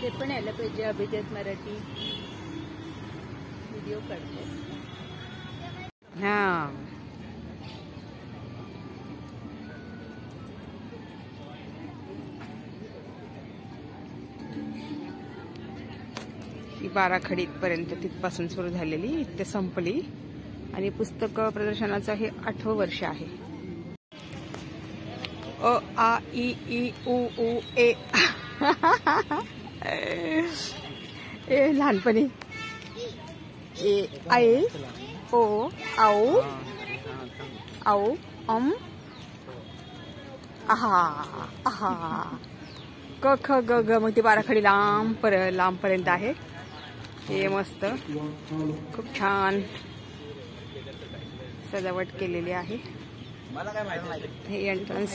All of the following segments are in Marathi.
ते पण यायला पाहिजे. अभिजात मराठी व्हिडिओ काढते. हा ही बाराखडी पर्यंत तिथपासून सुरू झालेली इथे संपली आणि पुस्तक प्रदर्शनाचं हे 8वं वर्ष आहे. अ आ इ ई उ ऊ ए ए लहानपणी ए आय ओ आऊ आऊ आहा आहा क ख ग ग. मग ती बाराखडी लांब पर्यंत आहे. हे मस्त खूप छान सजावट केलेली आहे. हे एंट्रन्स.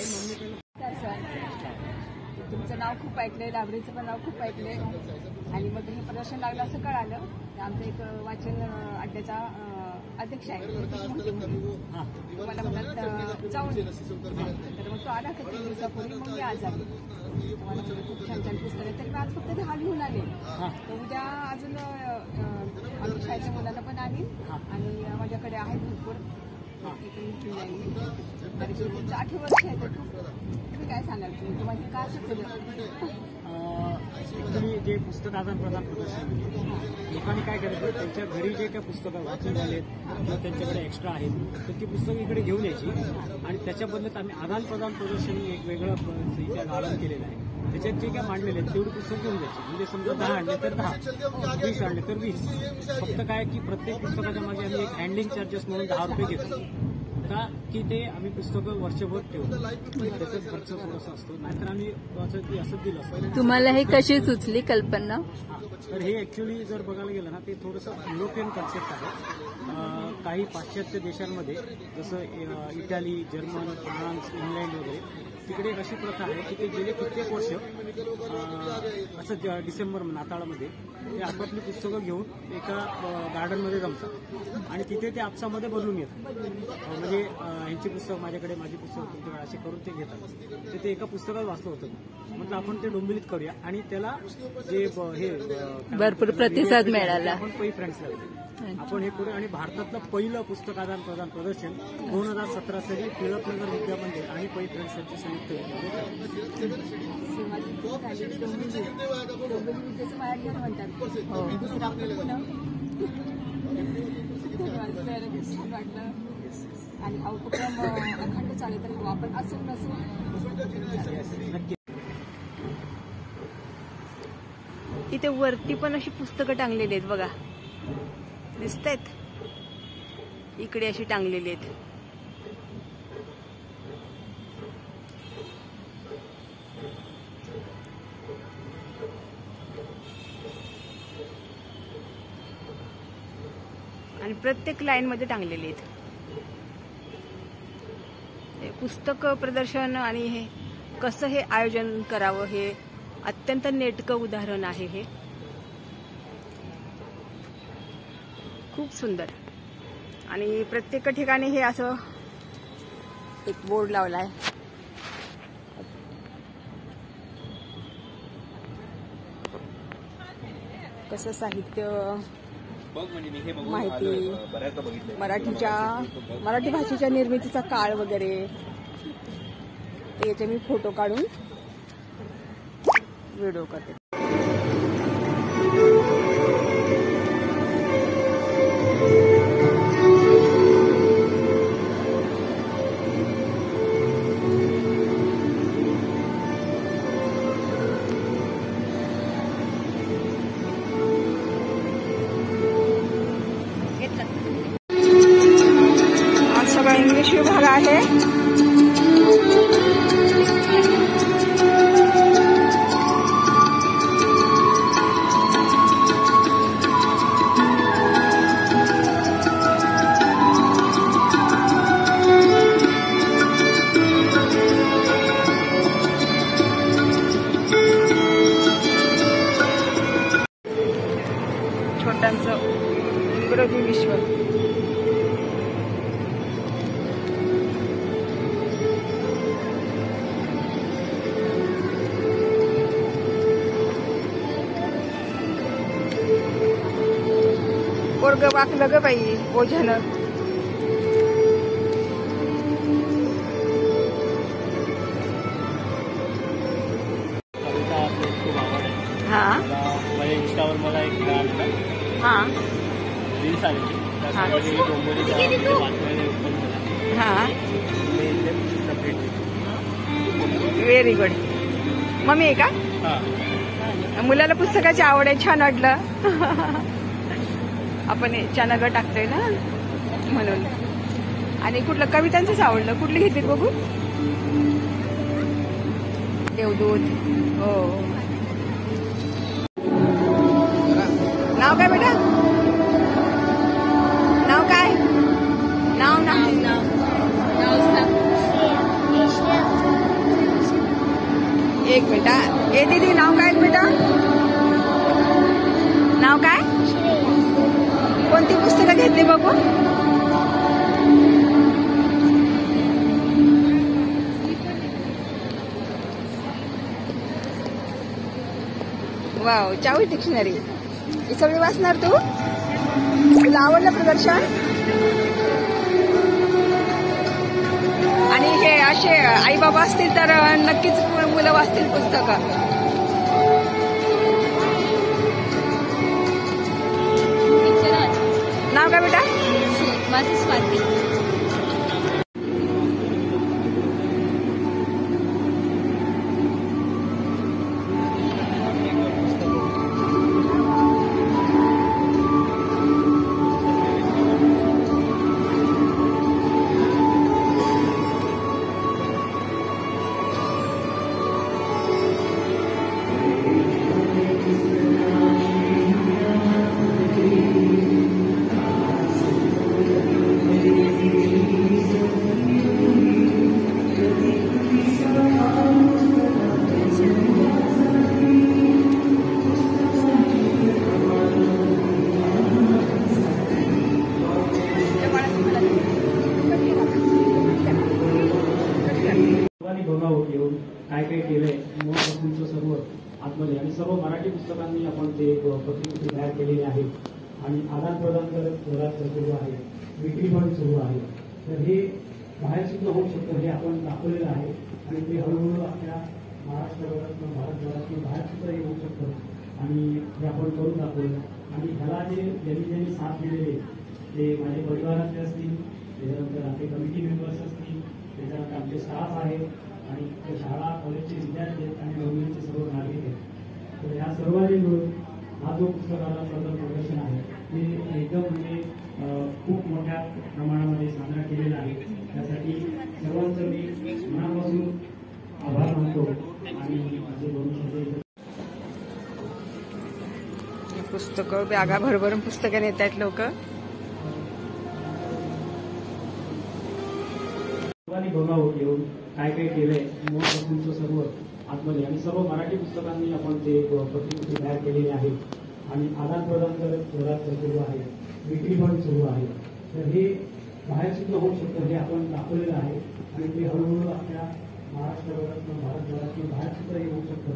तुमचं नाव खूप ऐकलंय, लायब्ररीचं पण नाव खूप ऐकलंय आणि मग हे प्रदर्शन लागलं असं कळालं. आमचा एक वाचन अड्ड्याचा अध्यक्ष आहे, मला म्हणतात जाऊन. तर मग तो आला किती दिवसापूर्वी. मग मी आज आले. मला खूप छान छान पुस्तक आहे. तरी मी आज फक्त 10 घेऊन आले. तर उद्या अजून आमच्या शाळेच्या मुलाला पण आणीन आणि माझ्याकडे आहेत भरपूर. तुमचं 8 वर्ष आहे. तर तुम्ही काय सांगाल? तुम्हाला काय सुचलं? ऍक्च्युली जे पुस्तक आदान प्रदान प्रदर्शन लोकांनी काय करायचं, त्यांच्या घरी जे काही पुस्तकं वाचून झालेत किंवा त्यांच्याकडे एक्स्ट्रा आहेत तर ती पुस्तकं इकडे घेऊन यायची आणि त्याच्या बदल्यात आम्ही आदान प्रदान प्रदर्शन एक वेगळं इथे आयोजन केलेलं आहे. त्याच्यात जे काय मांडलेले आहेत तेवढी पुस्तकं घेऊन जायची. म्हणजे समजा 10 आणले तर 10, 20 आणले तर 20. फक्त काय की प्रत्येक पुस्तकाच्या मागे आम्ही एक हँडलिंग चार्जेस म्हणून 10 रुपये घेतो का की ते आम्ही पुस्तकं वर्षभर ठेवतो. त्याचा खर्च थोडासा असतो. नाहीतर आम्ही असंच दिलं असतं. तुम्हाला हे कशी सुचली कल्पना? तर हे ऍक्च्युली जर बघायला गेलं ना ते थोडंसं युरोपियन कन्सेप्ट आहे. काही पाश्चात्य देशांमध्ये जसं इटाली, जर्मन, फ्रान्स, इंग्लंड वगैरे तिकडे एक अशी प्रथा आहे की ते गेले कित्येक वर्ष असं डिसेंबर नाताळामध्ये ते आपापली पुस्तकं घेऊन एका गार्डनमध्ये जमतात आणि तिथे ते आपसामध्ये बदलून येतात. म्हणजे यांची पुस्तक माझ्याकडे, माझी पुस्तक तुमच्याकडे, असे करून ते घेतात. ते एका पुस्तकात वाचलं होतं. म्हटलं आपण ते डोंबिवलीत करूया आणि त्याला जे हे भरपूर प्रतिसाद मिळाला. आपण पै फ्रेंड्स आपण हे करू आणि भारतातलं पहिलं पुस्तक आदान प्रदान प्रदर्शन 2017 साली टिळकनगर विद्यामंदिर आणि पै फ्रेंड्स यांच्या संयुक्त आणि हा उपक्रम अखंड चालेल. तर आपण असून नसून इथे वरती पण अशी पुस्तकं टांगलेली आहेत बघा, दिसत आहेत. इकडे अशी टांगलेली आहेत. आणि प्रत्येक लाईन मध्ये टांगलेली आहेत. पुस्तक प्रदर्शन आणि हे कसं हे आयोजन करावं हे अत्यंत नेटकं उदाहरण आहे. हे खूप सुंदर. आणि प्रत्येक ठिकाणी हे असं एक बोर्ड लावलाय. कसं साहित्य, माहिती, मराठी भाषेच्या निर्मितीचा काळ वगैरे याचे मी फोटो काढून व्हिडिओ करते. सगळा इंग्लिश विभाग आहे. पोरग वाकलं ग बाई ओझ्यानं. हा माझ्या इंस्टावर मला एक हा रील्स आलेली त्यासाठी डोंबिवलीच्या बातम्या हा व्हेरी गुड. मम्मी आहे का? मुलाला पुस्तकाची आवड आहे. छान वाटलं. आपण चॅनलवर टाकतोय ना म्हणून. आणि कुठलं कवितांचंच आवडलं. कुठली घेतली बघू? देवदूत. हो. नाव काय बेटा? नाव काय? नाव नाव नाव एक बेटा. ए दीदी नाव काय बेटा? नाव काय? कोणती पुस्तकं घेतली बघू? वाव. चावी डिक्शनरी ही सगळी वाचणार तू? तुला आवडलं प्रदर्शन? आणि हे असे आई बाबा असतील तर नक्कीच मुलं वाचतील पुस्तकं. नाव काय बेटा? माझं स्वाती. घेऊन काय काय केलंय मूळपासूनचं सर्व आतमध्ये आणि सर्व मराठी पुस्तकांनी आपण ते प्रतिकृती तयार केलेली आहे आणि आदान प्रदान करत घरात सुरू आहे. विक्री पण सुरू आहे. तर हे बाहेर सुद्धा होऊ शकतं हे आपण दाखवलेलं आहे आणि ते हळूहळू आपल्या महाराष्ट्राभरात किंवा भारतभरात किंवा बाहेर सुद्धा हे होऊ शकतं आणि हे आपण करून दाखवलं. आणि ह्याला ज्यांनी साथ दिलेले ते माझे परिवारातले असतील, त्याच्यानंतर आपले कमिटी मेंबर्स असतील, त्याच्यानंतर आमचे स्टाफ आहेत आणि ते शाळा कॉलेजचे विद्यार्थी आहेत आणि डोंबिवलीचे सर्व नागरिक आहेत. तर ह्या सर्वांनी मिळून हा जो पुस्तकाला प्रदर्शन आहे ते एकदम म्हणजे खूप मोठ्या प्रमाणामध्ये साजरा केलेला आहे. त्यासाठी सर्वांचं मी मनापासून आभार मानतो आणि माझे दोन शब्द. पुस्तकं बॅगा भरभरून पुस्तकं नेत आहेत लोक. बघावं घेऊन काय काय केलंय मूळपासूनचं सर्व आतमध्ये आणि सर्व मराठी पुस्तकांनी आपण ते प्रतिकृती तयार केलेली आहे आणि आदान प्रदान करत घरात सुरू आहे. विक्री पण सुरू आहे. तर हे बाहेर सुद्धा होऊ शकतं हे आपण दाखवलेलं आहे आणि ते हळूहळू आपल्या महाराष्ट्राभरात किंवा भारतभरात किंवा बाहेर सुद्धा हे होऊ शकतं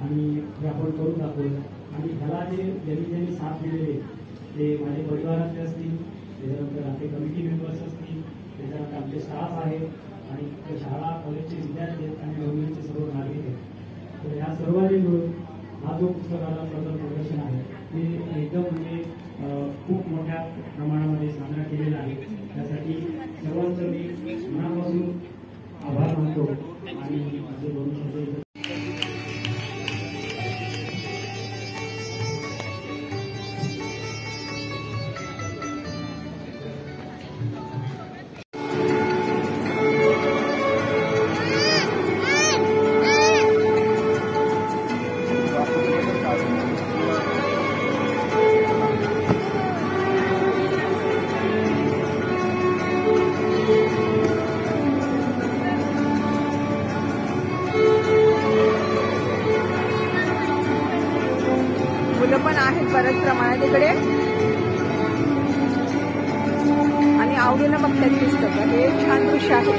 आणि हे आपण करून दाखवलं. आणि ह्याला ज्यांनी साथ दिलेले ते माझे परिवारातले असतील, त्याच्यानंतर आपले कमिटी मेंबर्स असतील, त्याच्यानंतर आमचे स्टाफ आहेत आणि ते शाळा कॉलेजचे विद्यार्थी आहेत आणि डोंबिवलीचे सर्व नागरिक आहेत. तर ह्या सर्वांनी मिळून हा जो पुस्तकाला प्रदर्शन आहे ते एकदम म्हणजे खूप मोठ्या प्रमाणामध्ये साजरा केलेला आहे. त्यासाठी सर्वांचं मी मनापासून आभार मानतो आणि माझे दोन शब्द. मुलं पण आहेत बऱ्याच प्रमाणात इकडे आणि आवडीनं बघतात पुस्तकं. हे छान दृश्य आहे.